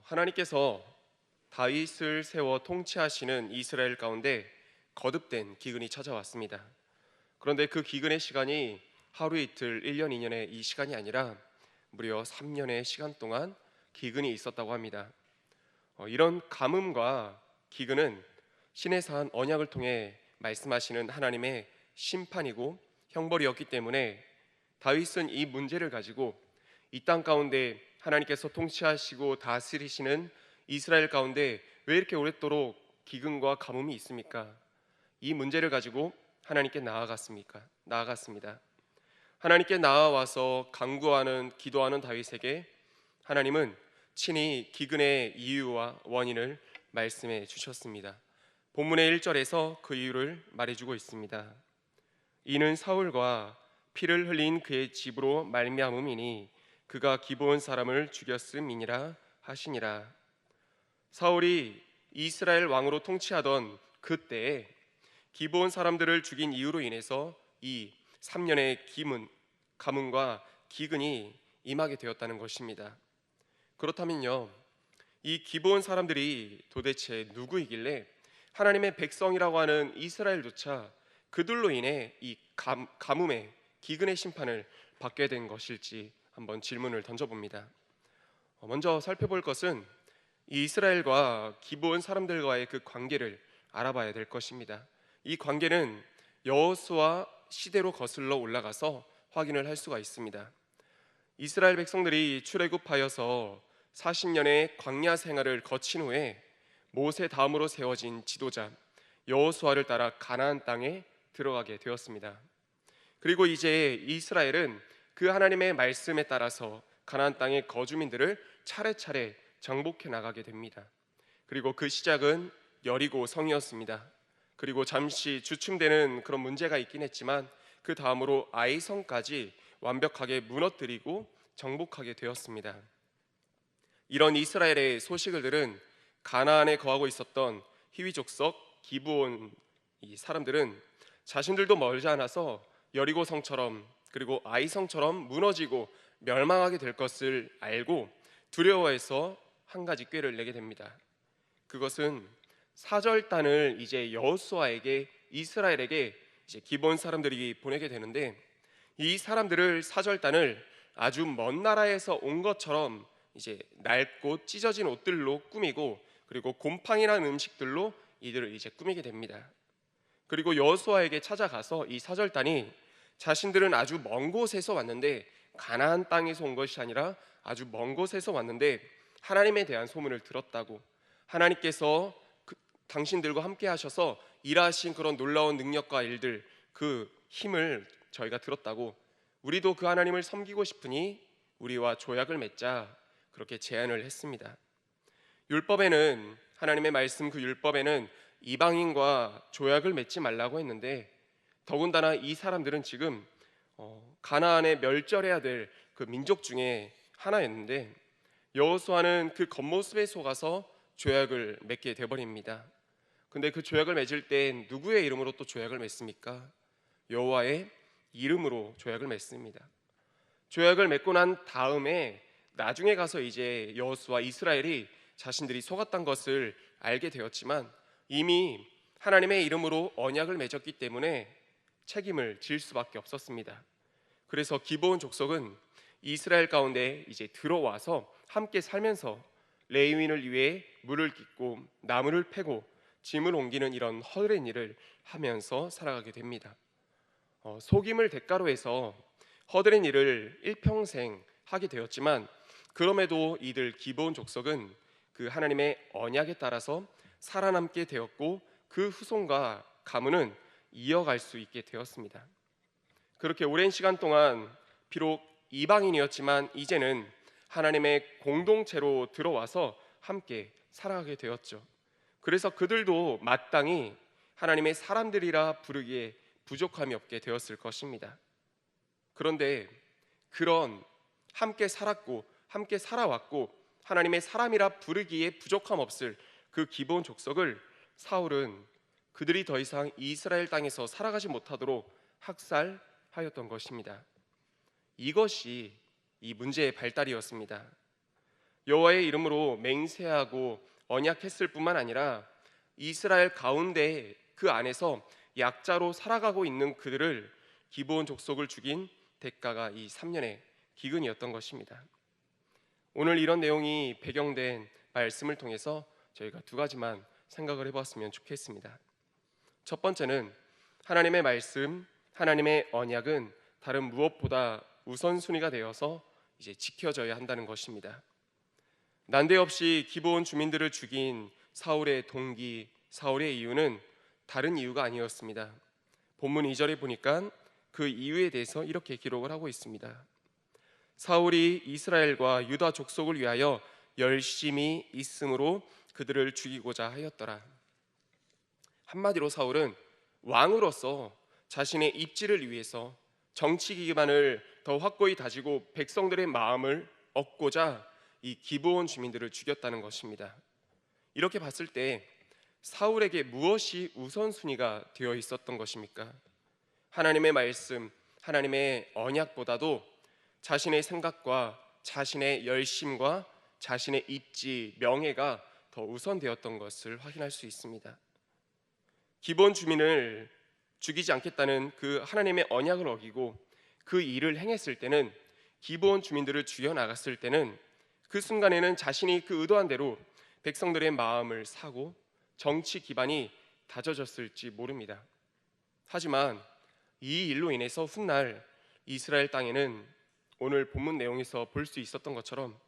하나님께서 다윗을 세워 통치하시는 이스라엘 가운데 거듭된 기근이 찾아왔습니다. 그런데 그 기근의 시간이 하루 이틀, 1년, 2년의 이 시간이 아니라 무려 3년의 시간 동안 기근이 있었다고 합니다. 이런 가뭄과 기근은 신의 산 언약을 통해 말씀하시는 하나님의 심판이고 형벌이었기 때문에 다윗은 이 문제를 가지고 이 땅 가운데 하나님께서 통치하시고 다스리시는 이스라엘 가운데 왜 이렇게 오랫도록 기근과 가뭄이 있습니까? 이 문제를 가지고 하나님께 나아갔습니다. 하나님께 나아와서 간구하는 기도하는 다윗에게 하나님은 친히 기근의 이유와 원인을 말씀해 주셨습니다. 본문의 1절에서 그 이유를 말해주고 있습니다. 이는 사울과 피를 흘린 그의 집으로 말미암음이니 그가 기브온 사람을 죽였음이니라 하시니라. 사울이 이스라엘 왕으로 통치하던 그때에 기브온 사람들을 죽인 이유로 인해서 이 3년의 가뭄과 기근이 임하게 되었다는 것입니다. 그렇다면요, 이 기브온 사람들이 도대체 누구이길래 하나님의 백성이라고 하는 이스라엘조차 그들로 인해 이 가뭄의 기근의 심판을 받게 된 것일지 한번 질문을 던져봅니다. 먼저 살펴볼 것은 이 이스라엘과 기브온 사람들과의 그 관계를 알아봐야 될 것입니다. 이 관계는 여호수아 시대로 거슬러 올라가서 확인을 할 수가 있습니다. 이스라엘 백성들이 출애굽하여서 40년의 광야 생활을 거친 후에 모세 다음으로 세워진 지도자 여호수아를 따라 가나안 땅에 들어가게 되었습니다. 그리고 이제 이스라엘은 그 하나님의 말씀에 따라서 가나안 땅의 거주민들을 차례차례 정복해 나가게 됩니다. 그리고 그 시작은 여리고 성이었습니다. 그리고 잠시 주춤되는 그런 문제가 있긴 했지만 그 다음으로 아이 성까지 완벽하게 무너뜨리고 정복하게 되었습니다. 이런 이스라엘의 소식을 들은 가나안에 거하고 있었던 히위 족속 기브온 이 사람들은 자신들도 멀지 않아서 여리고 성처럼 그리고 아이 성처럼 무너지고 멸망하게 될 것을 알고 두려워해서 한 가지 꾀를 내게 됩니다. 그것은 사절단을 이제 여호수아에게 이스라엘에게 이제 기브온 사람들이 보내게 되는데 이 사람들을 사절단을 아주 먼 나라에서 온 것처럼 이제 낡고 찢어진 옷들로 꾸미고 그리고 곰팡이난 음식들로 이들을 이제 꾸미게 됩니다. 그리고 여호수아에게 찾아가서 이 사절단이 자신들은 아주 먼 곳에서 왔는데 가나안 땅에서 온 것이 아니라 아주 먼 곳에서 왔는데 하나님에 대한 소문을 들었다고, 하나님께서 당신들과 함께 하셔서 일하신 그런 놀라운 능력과 일들, 그 힘을 저희가 들었다고, 우리도 그 하나님을 섬기고 싶으니 우리와 조약을 맺자, 그렇게 제안을 했습니다. 율법에는, 하나님의 말씀 그 율법에는 이방인과 조약을 맺지 말라고 했는데 더군다나 이 사람들은 지금 가나안에 멸절해야 될 그 민족 중에 하나였는데 여호수아는 그 겉모습에 속아서 조약을 맺게 되어버립니다. 근데 그 조약을 맺을 때 누구의 이름으로 또 조약을 맺습니까? 여호와의 이름으로 조약을 맺습니다. 조약을 맺고 난 다음에 나중에 가서 이제 여호수아 이스라엘이 자신들이 속았던 것을 알게 되었지만 이미 하나님의 이름으로 언약을 맺었기 때문에 책임을 질 수밖에 없었습니다. 그래서 기브온 족속은 이스라엘 가운데 이제 들어와서 함께 살면서 레위인을 위해 물을 깃고 나무를 패고 짐을 옮기는 이런 허드렛 일을 하면서 살아가게 됩니다. 속임을 대가로 해서 허드렛 일을 일평생 하게 되었지만 그럼에도 이들 기브온 족속은 그 하나님의 언약에 따라서 살아남게 되었고 그 후손과 가문은 이어갈 수 있게 되었습니다. 그렇게 오랜 시간 동안 비록 이방인이었지만 이제는 하나님의 공동체로 들어와서 함께 살아가게 되었죠. 그래서 그들도 마땅히 하나님의 사람들이라 부르기에 부족함이 없게 되었을 것입니다. 그런데 그런 함께 살았고 함께 살아왔고 하나님의 사람이라 부르기에 부족함 없을 그 기브온 족속을 사울은 그들이 더 이상 이스라엘 땅에서 살아가지 못하도록 학살하였던 것입니다. 이것이 이 문제의 발달이었습니다. 여호와의 이름으로 맹세하고 언약했을 뿐만 아니라 이스라엘 가운데 그 안에서 약자로 살아가고 있는 그들을 기브온 족속을 죽인 대가가 이 3년의 기근이었던 것입니다. 오늘 이런 내용이 배경된 말씀을 통해서 저희가 두 가지만 생각을 해보았으면 좋겠습니다. 첫 번째는 하나님의 말씀, 하나님의 언약은 다른 무엇보다 우선순위가 되어서 이제 지켜져야 한다는 것입니다. 난데없이 기브온 주민들을 죽인 사울의 동기, 사울의 이유는 다른 이유가 아니었습니다. 본문 2절에 보니까 그 이유에 대해서 이렇게 기록을 하고 있습니다. 사울이 이스라엘과 유다 족속을 위하여 열심히 있음으로 그들을 죽이고자 하였더라. 한마디로 사울은 왕으로서 자신의 입지를 위해서 정치 기반을 더 확고히 다지고 백성들의 마음을 얻고자 이 기브온 주민들을 죽였다는 것입니다. 이렇게 봤을 때 사울에게 무엇이 우선순위가 되어 있었던 것입니까? 하나님의 말씀, 하나님의 언약보다도 자신의 생각과 자신의 열심과 자신의 입지, 명예가 더 우선되었던 것을 확인할 수 있습니다. 기브온 주민을 죽이지 않겠다는 그 하나님의 언약을 어기고 그 일을 행했을 때는, 기브온 주민들을 죽여 나갔을 때는 그 순간에는 자신이 그 의도한 대로 백성들의 마음을 사고 정치 기반이 다져졌을지 모릅니다. 하지만 이 일로 인해서 훗날 이스라엘 땅에는 오늘 본문 내용에서 볼 수 있었던 것처럼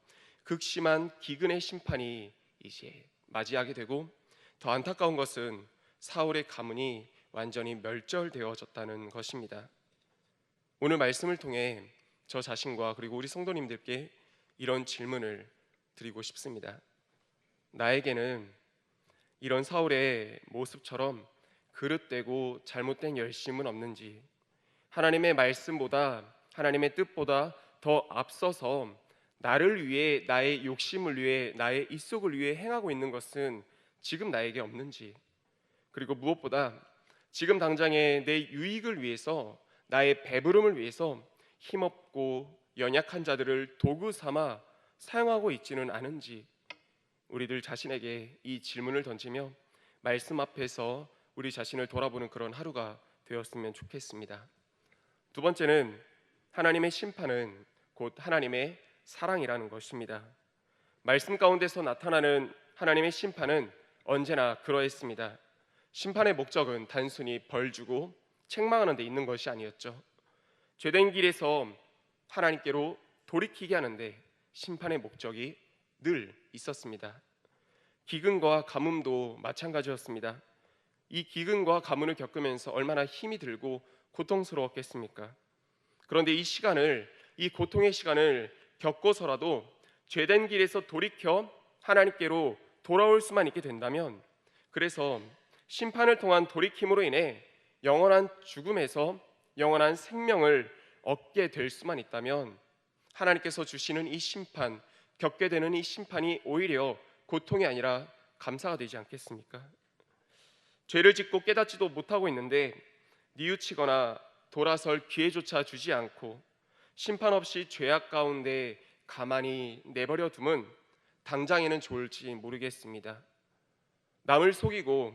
극심한 기근의 심판이 이제 맞이하게 되고, 더 안타까운 것은 사울의 가문이 완전히 멸절되어졌다는 것입니다. 오늘 말씀을 통해 저 자신과 그리고 우리 성도님들께 이런 질문을 드리고 싶습니다. 나에게는 이런 사울의 모습처럼 그릇되고 잘못된 열심은 없는지, 하나님의 말씀보다, 하나님의 뜻보다 더 앞서서 나를 위해, 나의 욕심을 위해, 나의 입속을 위해 행하고 있는 것은 지금 나에게 없는지, 그리고 무엇보다 지금 당장의 내 유익을 위해서, 나의 배부름을 위해서 힘없고 연약한 자들을 도구 삼아 사용하고 있지는 않은지, 우리들 자신에게 이 질문을 던지며 말씀 앞에서 우리 자신을 돌아보는 그런 하루가 되었으면 좋겠습니다. 두 번째는 하나님의 심판은 곧 하나님의 사랑이라는 것입니다. 말씀 가운데서 나타나는 하나님의 심판은 언제나 그러했습니다. 심판의 목적은 단순히 벌 주고 책망하는 데 있는 것이 아니었죠. 죄된 길에서 하나님께로 돌이키게 하는데 심판의 목적이 늘 있었습니다. 기근과 가뭄도 마찬가지였습니다. 이 기근과 가뭄을 겪으면서 얼마나 힘이 들고 고통스러웠겠습니까? 그런데 이 시간을, 이 고통의 시간을 겪고서라도 죄된 길에서 돌이켜 하나님께로 돌아올 수만 있게 된다면, 그래서 심판을 통한 돌이킴으로 인해 영원한 죽음에서 영원한 생명을 얻게 될 수만 있다면, 하나님께서 주시는 이 심판, 겪게 되는 이 심판이 오히려 고통이 아니라 감사가 되지 않겠습니까? 죄를 짓고 깨닫지도 못하고 있는데 뉘우치거나 돌아설 기회조차 주지 않고 심판 없이 죄악 가운데 가만히 내버려 둠은 당장에는 좋을지 모르겠습니다. 남을 속이고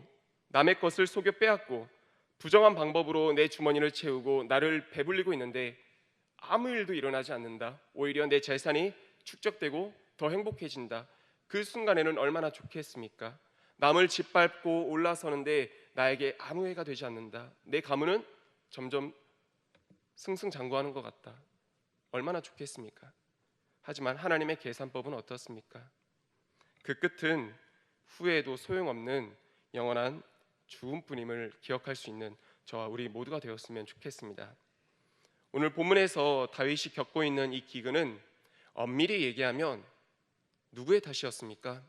남의 것을 속여 빼앗고 부정한 방법으로 내 주머니를 채우고 나를 배불리고 있는데 아무 일도 일어나지 않는다. 오히려 내 재산이 축적되고 더 행복해진다. 그 순간에는 얼마나 좋겠습니까? 남을 짓밟고 올라서는데 나에게 아무 해가 되지 않는다. 내 가문은 점점 승승장구하는 것 같다. 얼마나 좋겠습니까? 하지만 하나님의 계산법은 어떻습니까? 그 끝은 후회해도 소용없는 영원한 죽음뿐임을 기억할 수 있는 저와 우리 모두가 되었으면 좋겠습니다. 오늘 본문에서 다윗이 겪고 있는 이 기근은 엄밀히 얘기하면 누구의 탓이었습니까?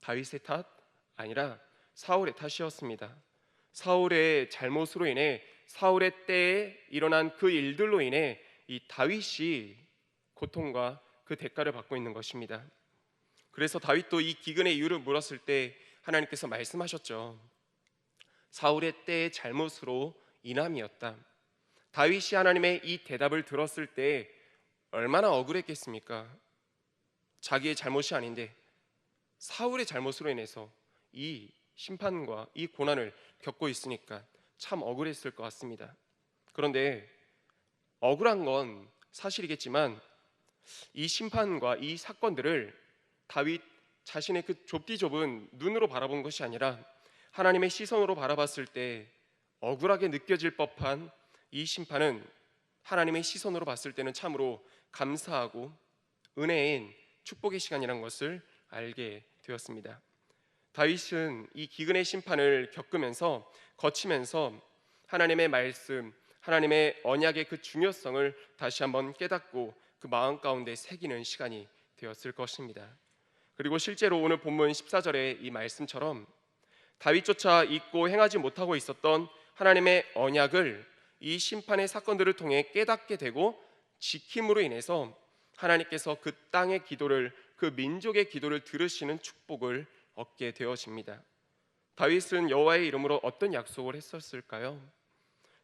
다윗의 탓 아니라 사울의 탓이었습니다. 사울의 잘못으로 인해, 사울의 때에 일어난 그 일들로 인해 이 다윗이 고통과 그 대가를 받고 있는 것입니다. 그래서 다윗도 이 기근의 이유를 물었을 때 하나님께서 말씀하셨죠. 사울의 때의 잘못으로 인함이었다. 다윗이 하나님의 이 대답을 들었을 때 얼마나 억울했겠습니까? 자기의 잘못이 아닌데 사울의 잘못으로 인해서 이 심판과 이 고난을 겪고 있으니까 참 억울했을 것 같습니다. 그런데 억울한 건 사실이겠지만 이 심판과 이 사건들을 다윗 자신의 그 좁디 좁은 눈으로 바라본 것이 아니라 하나님의 시선으로 바라봤을 때 억울하게 느껴질 법한 이 심판은 하나님의 시선으로 봤을 때는 참으로 감사하고 은혜인 축복의 시간이라는 것을 알게 되었습니다. 다윗은 이 기근의 심판을 겪으면서 거치면서 하나님의 말씀, 하나님의 언약의 그 중요성을 다시 한번 깨닫고 그 마음 가운데 새기는 시간이 되었을 것입니다. 그리고 실제로 오늘 본문 14절의 이 말씀처럼 다윗조차 잊고 행하지 못하고 있었던 하나님의 언약을 이 심판의 사건들을 통해 깨닫게 되고 지킴으로 인해서 하나님께서 그 땅의 기도를, 그 민족의 기도를 들으시는 축복을 얻게 되어집니다. 다윗은 여호와의 이름으로 어떤 약속을 했었을까요?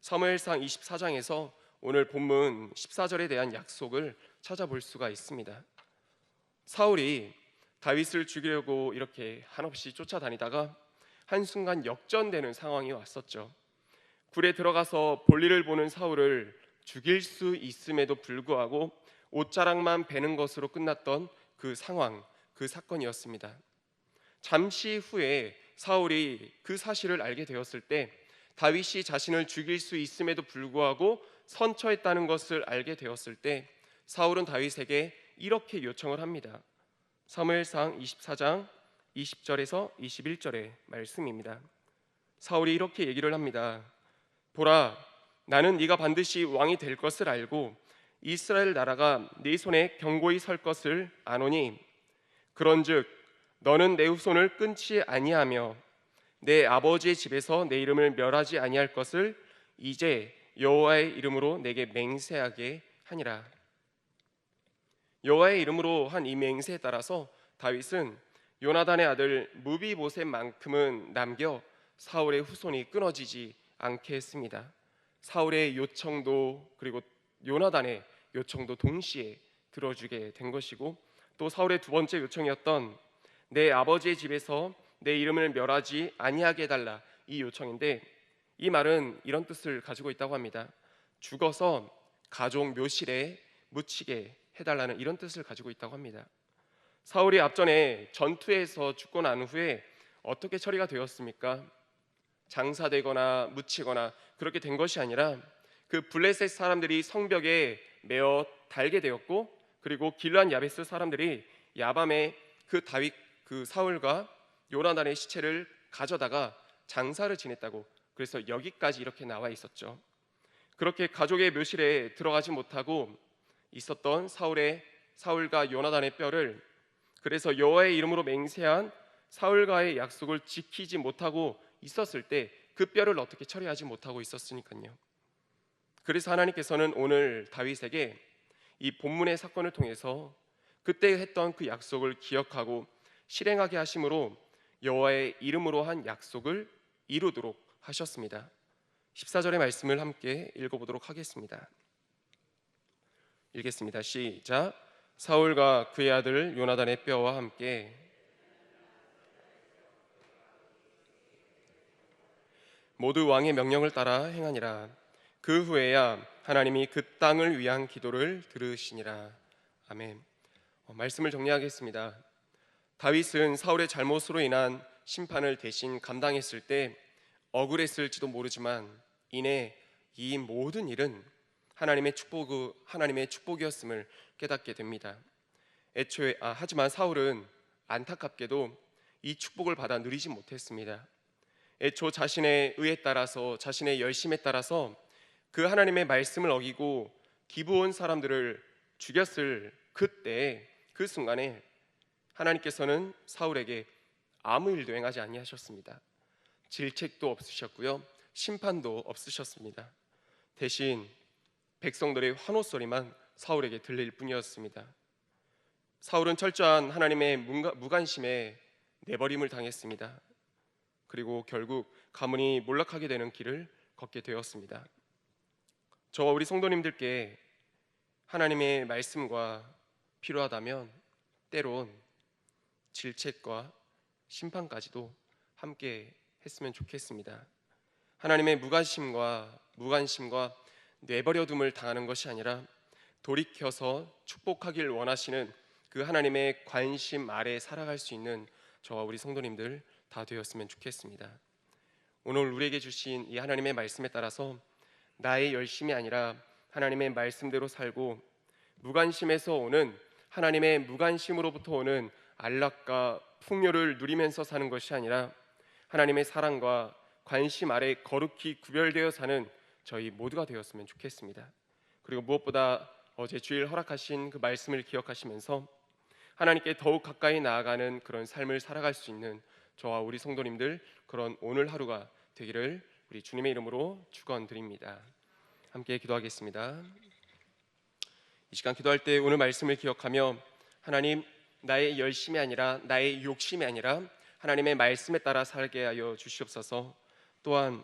사무엘상 24장에서 오늘 본문 14절에 대한 약속을 찾아볼 수가 있습니다. 사울이 다윗을 죽이려고 이렇게 한없이 쫓아다니다가 한순간 역전되는 상황이 왔었죠. 굴에 들어가서 볼일을 보는 사울을 죽일 수 있음에도 불구하고 옷자락만 베는 것으로 끝났던 그 상황, 그 사건이었습니다. 잠시 후에 사울이 그 사실을 알게 되었을 때 다윗이 자신을 죽일 수 있음에도 불구하고 선처했다는 것을 알게 되었을 때 사울은 다윗에게 이렇게 요청을 합니다. 사무엘상 24장 20절에서 21절의 말씀입니다. 사울이 이렇게 얘기를 합니다. 보라, 나는 네가 반드시 왕이 될 것을 알고 이스라엘 나라가 네 손에 견고히 설 것을 아노니 그런즉 너는 내 후손을 끊지 아니하며 내 아버지의 집에서 내 이름을 멸하지 아니할 것을 이제 여호와의 이름으로 내게 맹세하게 하니라. 여호와의 이름으로 한 이 맹세에 따라서 다윗은 요나단의 아들 무비보셋만큼은 남겨 사울의 후손이 끊어지지 않게 했습니다. 사울의 요청도 그리고 요나단의 요청도 동시에 들어주게 된 것이고, 또 사울의 두 번째 요청이었던 내 아버지의 집에서 내 이름을 멸하지 아니하게 해달라, 이 요청인데 이 말은 이런 뜻을 가지고 있다고 합니다. 죽어서 가족 묘실에 묻히게 해달라는 이런 뜻을 가지고 있다고 합니다. 사울이 앞전에 전투에서 죽고 난 후에 어떻게 처리가 되었습니까? 장사되거나 묻히거나 그렇게 된 것이 아니라 그 블레셋 사람들이 성벽에 메어 달게 되었고, 그리고 길르앗 야베스 사람들이 야밤에 그 다윗, 그 사울과 요나단의 시체를 가져다가 장사를 지냈다고, 그래서 여기까지 이렇게 나와 있었죠. 그렇게 가족의 묘실에 들어가지 못하고 있었던 사울과 요나단의 뼈를, 그래서 여호와의 이름으로 맹세한 사울과의 약속을 지키지 못하고 있었을 때 그 뼈를 어떻게 처리하지 못하고 있었으니까요. 그래서 하나님께서는 오늘 다윗에게 이 본문의 사건을 통해서 그때 했던 그 약속을 기억하고 실행하게 하심으로 여호와의 이름으로 한 약속을 이루도록 하셨습니다. 14절의 말씀을 함께 읽어보도록 하겠습니다. 읽겠습니다. 시작. 사울과 그의 아들 요나단의 뼈와 함께 모두 왕의 명령을 따라 행하니라. 그 후에야 하나님이 그 땅을 위한 기도를 들으시니라. 아멘. 말씀을 정리하겠습니다. 다윗은 사울의 잘못으로 인한 심판을 대신 감당했을 때 억울했을지도 모르지만 이내 이 모든 일은 하나님의 축복이었음을 깨닫게 됩니다. 하지만 사울은 안타깝게도 이 축복을 받아 누리지 못했습니다. 애초 자신의 의에 따라서, 자신의 열심에 따라서 그 하나님의 말씀을 어기고 기브온 사람들을 죽였을 그때, 그 순간에 하나님께서는 사울에게 아무 일도 행하지 아니하셨습니다. 질책도 없으셨고요, 심판도 없으셨습니다. 대신 백성들의 환호 소리만 사울에게 들릴 뿐이었습니다. 사울은 철저한 하나님의 무관심에 내버림을 당했습니다. 그리고 결국 가문이 몰락하게 되는 길을 걷게 되었습니다. 저와 우리 성도님들께 하나님의 말씀과 필요하다면 때론 질책과 심판까지도 함께 했으면 좋겠습니다. 하나님의 무관심과 내버려둠을 당하는 것이 아니라 돌이켜서 축복하길 원하시는 그 하나님의 관심 아래 살아갈 수 있는 저와 우리 성도님들 다 되었으면 좋겠습니다. 오늘 우리에게 주신 이 하나님의 말씀에 따라서 나의 열심이 아니라 하나님의 말씀대로 살고, 무관심에서 오는 하나님의 무관심으로부터 오는 안락과 풍요를 누리면서 사는 것이 아니라 하나님의 사랑과 관심 아래 거룩히 구별되어 사는 저희 모두가 되었으면 좋겠습니다. 그리고 무엇보다 어제 주일 허락하신 그 말씀을 기억하시면서 하나님께 더욱 가까이 나아가는 그런 삶을 살아갈 수 있는 저와 우리 성도님들, 그런 오늘 하루가 되기를 우리 주님의 이름으로 축원드립니다. 함께 기도하겠습니다. 이 시간 기도할 때 오늘 말씀을 기억하며, 하나님, 나의 열심이 아니라 나의 욕심이 아니라 하나님의 말씀에 따라 살게 하여 주시옵소서. 또한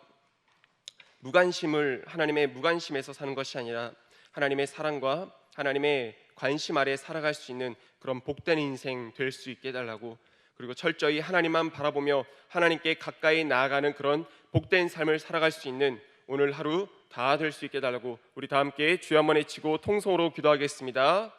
하나님의 무관심에서 사는 것이 아니라 하나님의 사랑과 하나님의 관심 아래 살아갈 수 있는 그런 복된 인생 될 수 있게 해달라고, 그리고 철저히 하나님만 바라보며 하나님께 가까이 나아가는 그런 복된 삶을 살아갈 수 있는 오늘 하루 다 될 수 있게 해달라고 우리 다 함께 주여 한번 외치고 통성으로 기도하겠습니다.